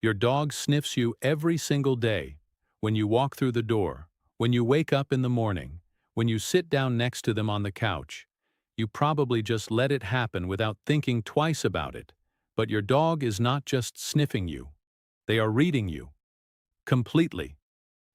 Your dog sniffs you every single day. When you walk through the door, when you wake up in the morning, when you sit down next to them on the couch. You probably just let it happen without thinking twice about it. But your dog is not just sniffing you. They are reading you. Completely.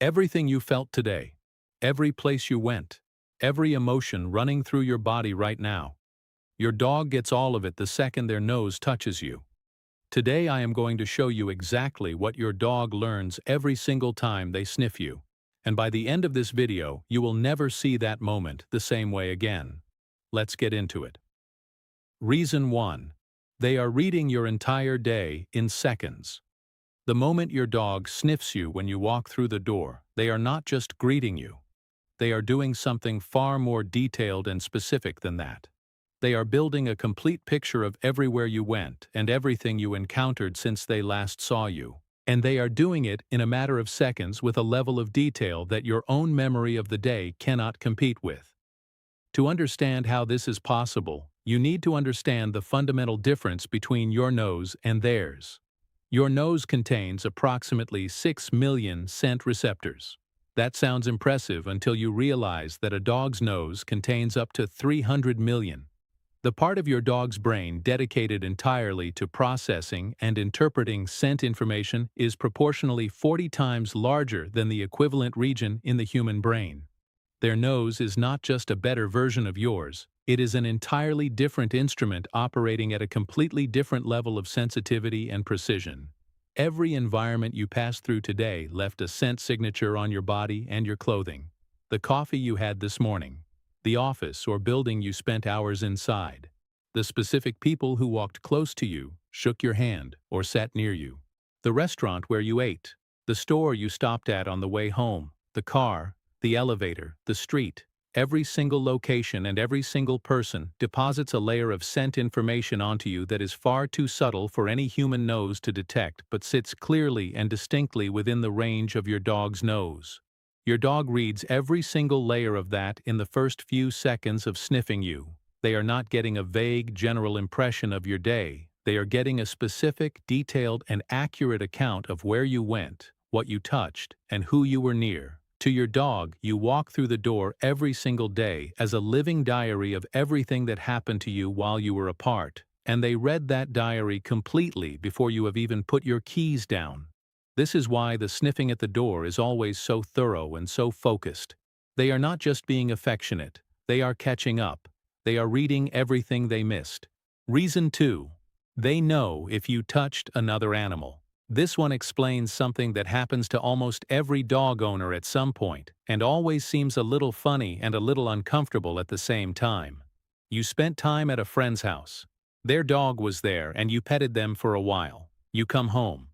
Everything you felt today. Every place you went. Every emotion running through your body right now. Your dog gets all of it the second their nose touches you. Today I am going to show you exactly what your dog learns every single time they sniff you. And by the end of this video, you will never see that moment the same way again. Let's get into it. Reason 1. They are reading your entire day in seconds. The moment your dog sniffs you when you walk through the door, they are not just greeting you. They are doing something far more detailed and specific than that. They are building a complete picture of everywhere you went and everything you encountered since they last saw you. And they are doing it in a matter of seconds with a level of detail that your own memory of the day cannot compete with. To understand how this is possible, you need to understand the fundamental difference between your nose and theirs. Your nose contains approximately 6 million scent receptors. That sounds impressive until you realize that a dog's nose contains up to 300 million. The part of your dog's brain dedicated entirely to processing and interpreting scent information is proportionally 40 times larger than the equivalent region in the human brain. Their nose is not just a better version of yours, it is an entirely different instrument operating at a completely different level of sensitivity and precision. Every environment you passed through today left a scent signature on your body and your clothing. The coffee you had this morning, the office or building you spent hours inside, the specific people who walked close to you, shook your hand, or sat near you, the restaurant where you ate, the store you stopped at on the way home, the car, the elevator, the street. Every single location and every single person deposits a layer of scent information onto you that is far too subtle for any human nose to detect but sits clearly and distinctly within the range of your dog's nose. Your dog reads every single layer of that in the first few seconds of sniffing you. They are not getting a vague general impression of your day. They are getting a specific, detailed, and accurate account of where you went, what you touched, and who you were near. To your dog, you walk through the door every single day as a living diary of everything that happened to you while you were apart, and they read that diary completely before you have even put your keys down. This is why the sniffing at the door is always so thorough and so focused. They are not just being affectionate, they are catching up. They are reading everything they missed. Reason 2. They know if you touched another animal. This one explains something that happens to almost every dog owner at some point, and always seems a little funny and a little uncomfortable at the same time. You spent time at a friend's house. Their dog was there and you petted them for a while. You come home.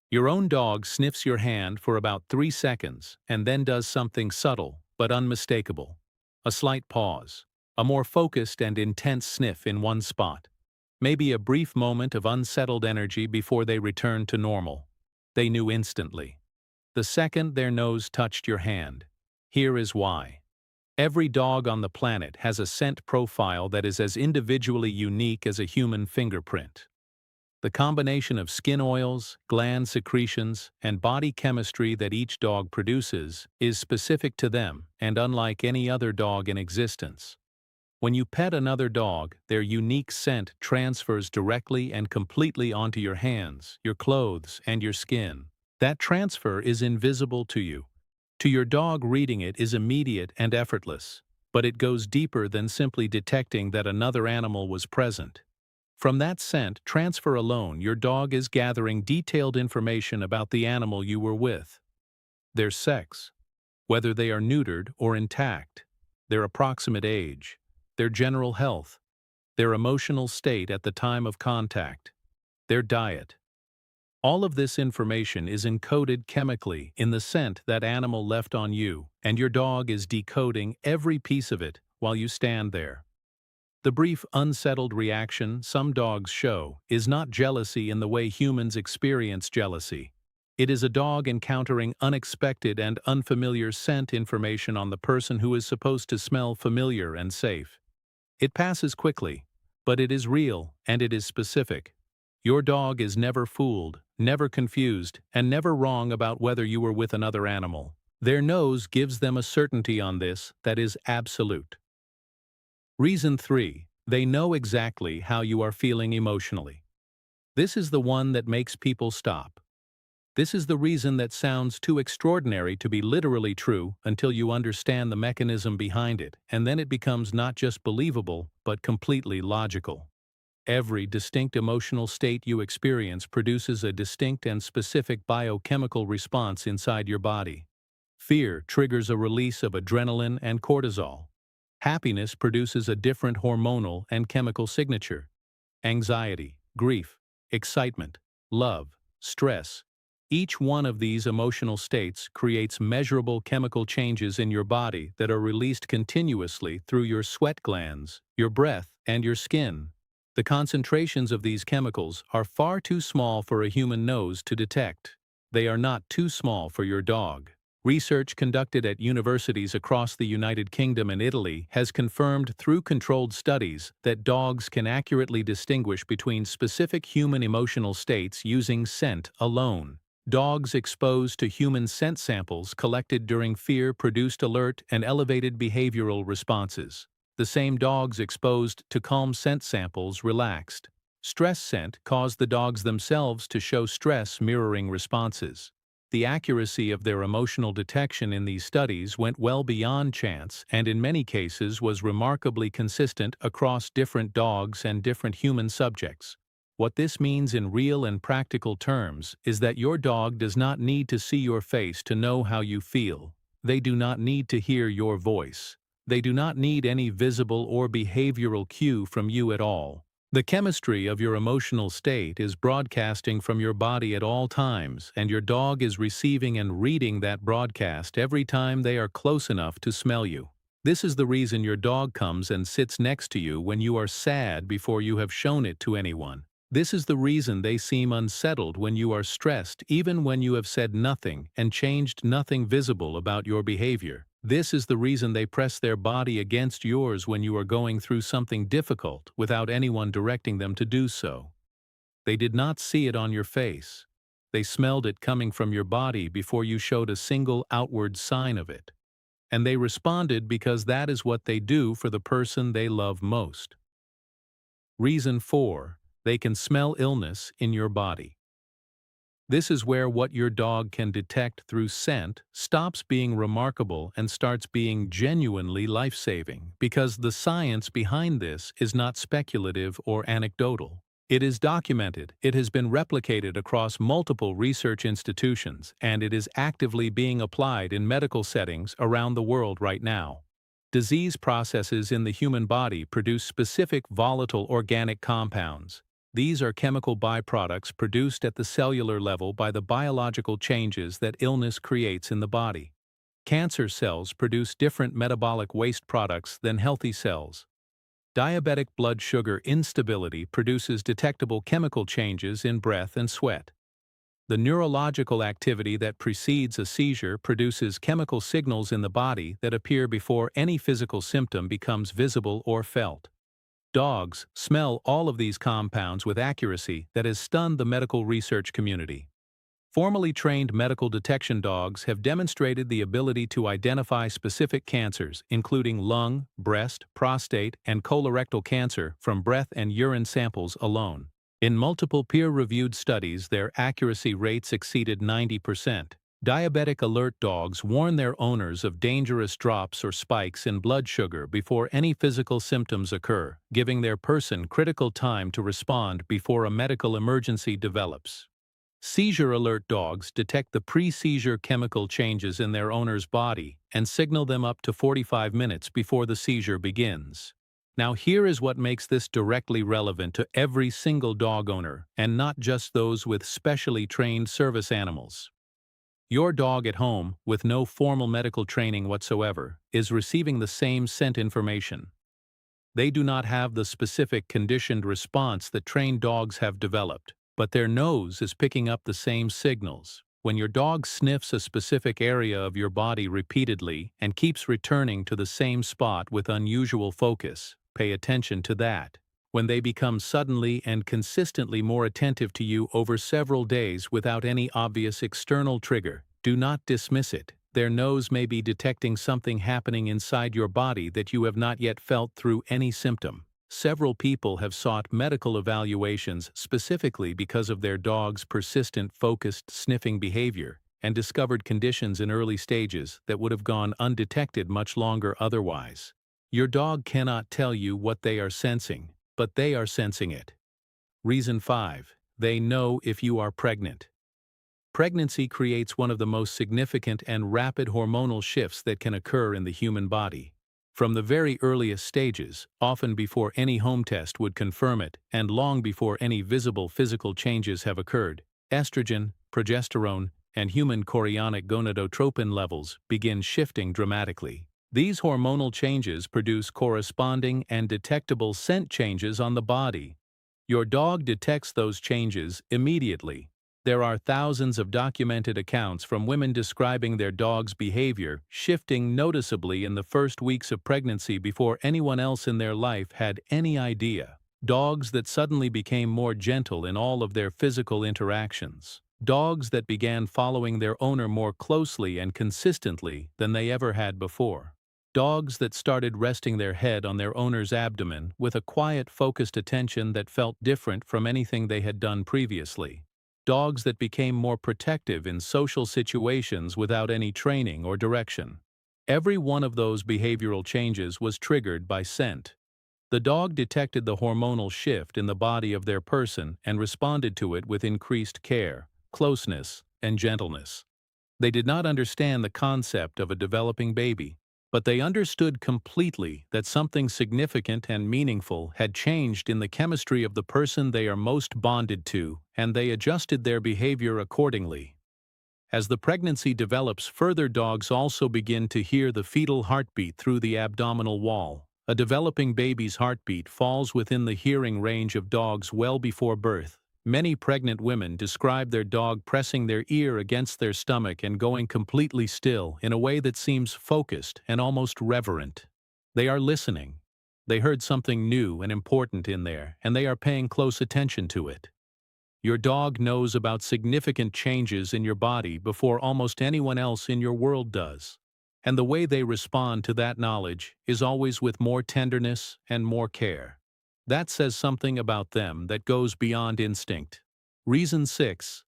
Your own dog sniffs your hand for about 3 seconds and then does something subtle but unmistakable. A slight pause. A more focused and intense sniff in one spot. Maybe a brief moment of unsettled energy before they return to normal. They knew instantly. The second their nose touched your hand. Here is why. Every dog on the planet has a scent profile that is as individually unique as a human fingerprint. The combination of skin oils, gland secretions, and body chemistry that each dog produces is specific to them and unlike any other dog in existence. When you pet another dog, their unique scent transfers directly and completely onto your hands, your clothes, and your skin. That transfer is invisible to you. To your dog, reading it is immediate and effortless, but it goes deeper than simply detecting that another animal was present. From that scent transfer alone, your dog is gathering detailed information about the animal you were with. Their sex, whether they are neutered or intact, their approximate age, their general health, their emotional state at the time of contact, their diet. All of this information is encoded chemically in the scent that animal left on you, and your dog is decoding every piece of it while you stand there. The brief, unsettled reaction some dogs show is not jealousy in the way humans experience jealousy. It is a dog encountering unexpected and unfamiliar scent information on the person who is supposed to smell familiar and safe. It passes quickly, but it is real and it is specific. Your dog is never fooled, never confused, and never wrong about whether you were with another animal. Their nose gives them a certainty on this that is absolute. Reason 3. They know exactly how you are feeling emotionally. This is the one that makes people stop. This is the reason that sounds too extraordinary to be literally true until you understand the mechanism behind it, and then it becomes not just believable, but completely logical. Every distinct emotional state you experience produces a distinct and specific biochemical response inside your body. Fear triggers a release of adrenaline and cortisol. Happiness produces a different hormonal and chemical signature. Anxiety, grief, excitement, love, stress. Each one of these emotional states creates measurable chemical changes in your body that are released continuously through your sweat glands, your breath, and your skin. The concentrations of these chemicals are far too small for a human nose to detect. They are not too small for your dog. Research conducted at universities across the United Kingdom and Italy has confirmed through controlled studies that dogs can accurately distinguish between specific human emotional states using scent alone. Dogs exposed to human scent samples collected during fear produced alert and elevated behavioral responses. The same dogs exposed to calm scent samples relaxed. Stress scent caused the dogs themselves to show stress mirroring responses. The accuracy of their emotional detection in these studies went well beyond chance and in many cases was remarkably consistent across different dogs and different human subjects. What this means in real and practical terms is that your dog does not need to see your face to know how you feel. They do not need to hear your voice. They do not need any visible or behavioral cue from you at all. The chemistry of your emotional state is broadcasting from your body at all times, and your dog is receiving and reading that broadcast every time they are close enough to smell you. This is the reason your dog comes and sits next to you when you are sad before you have shown it to anyone. This is the reason they seem unsettled when you are stressed even when you have said nothing and changed nothing visible about your behavior. This is the reason they press their body against yours when you are going through something difficult without anyone directing them to do so. They did not see it on your face. They smelled it coming from your body before you showed a single outward sign of it. And they responded because that is what they do for the person they love most. Reason 4. They can smell illness in your body. This is where what your dog can detect through scent stops being remarkable and starts being genuinely life-saving, because the science behind this is not speculative or anecdotal. It is documented, it has been replicated across multiple research institutions, and it is actively being applied in medical settings around the world right now. Disease processes in the human body produce specific volatile organic compounds. These are chemical byproducts produced at the cellular level by the biological changes that illness creates in the body. Cancer cells produce different metabolic waste products than healthy cells. Diabetic blood sugar instability produces detectable chemical changes in breath and sweat. The neurological activity that precedes a seizure produces chemical signals in the body that appear before any physical symptom becomes visible or felt. Dogs smell all of these compounds with accuracy that has stunned the medical research community. Formally trained medical detection dogs have demonstrated the ability to identify specific cancers, including lung, breast, prostate, and colorectal cancer, from breath and urine samples alone. In multiple peer-reviewed studies, their accuracy rates exceeded 90%. Diabetic alert dogs warn their owners of dangerous drops or spikes in blood sugar before any physical symptoms occur, giving their person critical time to respond before a medical emergency develops. Seizure alert dogs detect the pre-seizure chemical changes in their owner's body and signal them up to 45 minutes before the seizure begins. Now here is what makes this directly relevant to every single dog owner, and not just those with specially trained service animals. Your dog at home, with no formal medical training whatsoever, is receiving the same scent information. They do not have the specific conditioned response that trained dogs have developed, but their nose is picking up the same signals. When your dog sniffs a specific area of your body repeatedly and keeps returning to the same spot with unusual focus, pay attention to that. when they become suddenly and consistently more attentive to you over several days without any obvious external trigger, do not dismiss it. Their nose may be detecting something happening inside your body that you have not yet felt through any symptom. Several people have sought medical evaluations specifically because of their dog's persistent, focused sniffing behavior, and discovered conditions in early stages that would have gone undetected much longer otherwise. Your dog cannot tell you what they are sensing, but they are sensing it. Reason 5. They know if you are pregnant. Pregnancy creates one of the most significant and rapid hormonal shifts that can occur in the human body. From the very earliest stages, often before any home test would confirm it, and long before any visible physical changes have occurred, estrogen, progesterone, and human chorionic gonadotropin levels begin shifting dramatically. These hormonal changes produce corresponding and detectable scent changes on the body. Your dog detects those changes immediately. There are thousands of documented accounts from women describing their dog's behavior shifting noticeably in the first weeks of pregnancy before anyone else in their life had any idea. Dogs that suddenly became more gentle in all of their physical interactions. Dogs that began following their owner more closely and consistently than they ever had before. Dogs that started resting their head on their owner's abdomen with a quiet, focused attention that felt different from anything they had done previously. Dogs that became more protective in social situations without any training or direction. Every one of those behavioral changes was triggered by scent. The dog detected the hormonal shift in the body of their person and responded to it with increased care, closeness, and gentleness. They did not understand the concept of a developing baby, but they understood completely that something significant and meaningful had changed in the chemistry of the person they are most bonded to, and they adjusted their behavior accordingly. As the pregnancy develops further, dogs also begin to hear the fetal heartbeat through the abdominal wall. A developing baby's heartbeat falls within the hearing range of dogs well before birth. Many pregnant women describe their dog pressing their ear against their stomach and going completely still in a way that seems focused and almost reverent. They are listening. They heard something new and important in there, and they are paying close attention to it. Your dog knows about significant changes in your body before almost anyone else in your world does. And the way they respond to that knowledge is always with more tenderness and more care. That says something about them that goes beyond instinct. Reason 6.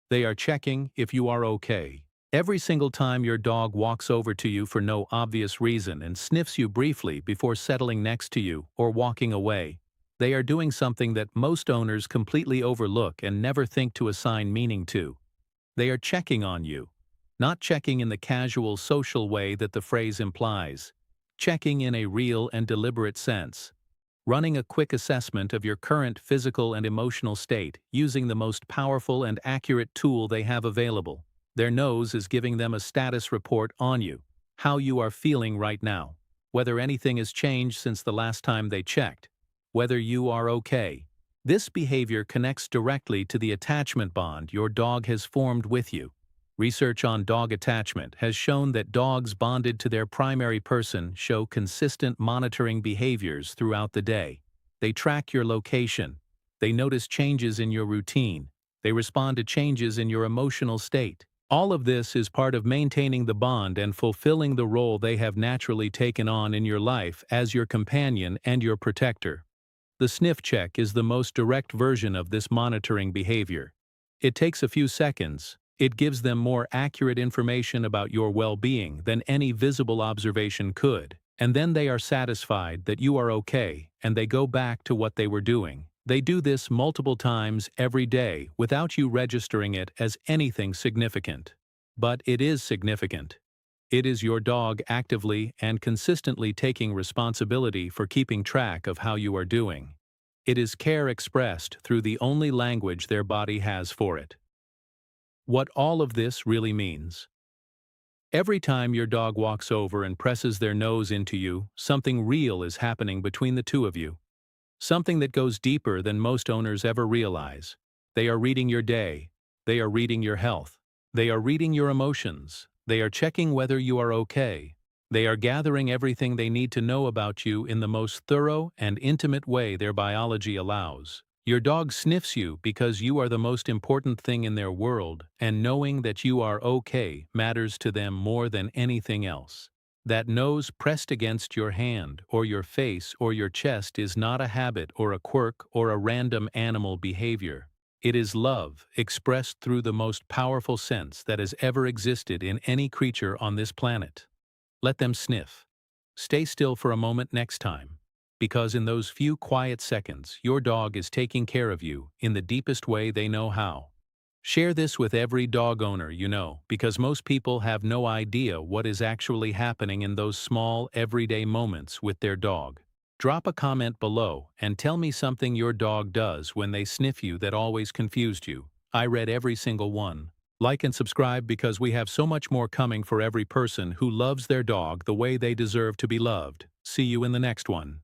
They are checking if you are okay. Every single time your dog walks over to you for no obvious reason and sniffs you briefly before settling next to you or walking away, they are doing something that most owners completely overlook and never think to assign meaning to. They are checking on you. Not checking in the casual social way that the phrase implies. Checking in a real and deliberate sense. Running a quick assessment of your current physical and emotional state using the most powerful and accurate tool they have available. Their nose is giving them a status report on you, how you are feeling right now, whether anything has changed since the last time they checked, whether you are okay. This behavior connects directly to the attachment bond your dog has formed with you. Research on dog attachment has shown that dogs bonded to their primary person show consistent monitoring behaviors throughout the day. They track your location. They notice changes in your routine. They respond to changes in your emotional state. All of this is part of maintaining the bond and fulfilling the role they have naturally taken on in your life as your companion and your protector. The sniff check is the most direct version of this monitoring behavior. It takes a few seconds. It gives them more accurate information about your well-being than any visible observation could, and then they are satisfied that you are okay, and they go back to what they were doing. They do this multiple times every day without you registering it as anything significant. But it is significant. It is your dog actively and consistently taking responsibility for keeping track of how you are doing. It is care expressed through the only language their body has for it. What all of this really means. Every time your dog walks over and presses their nose into you, something real is happening between the two of you. Something that goes deeper than most owners ever realize. They are reading your day. They are reading your health. They are reading your emotions. They are checking whether you are okay. They are gathering everything they need to know about you in the most thorough and intimate way their biology allows. Your dog sniffs you because you are the most important thing in their world, and knowing that you are okay matters to them more than anything else. That nose pressed against your hand, or your face, or your chest is not a habit or a quirk or a random animal behavior. It is love, expressed through the most powerful sense that has ever existed in any creature on this planet. Let them sniff. Stay still for a moment next time, because in those few quiet seconds, your dog is taking care of you in the deepest way they know how. Share this with every dog owner you know, because most people have no idea what is actually happening in those small, everyday moments with their dog. Drop a comment below and tell me something your dog does when they sniff you that always confused you. I read every single one. Like and subscribe because we have so much more coming for every person who loves their dog the way they deserve to be loved. See you in the next one.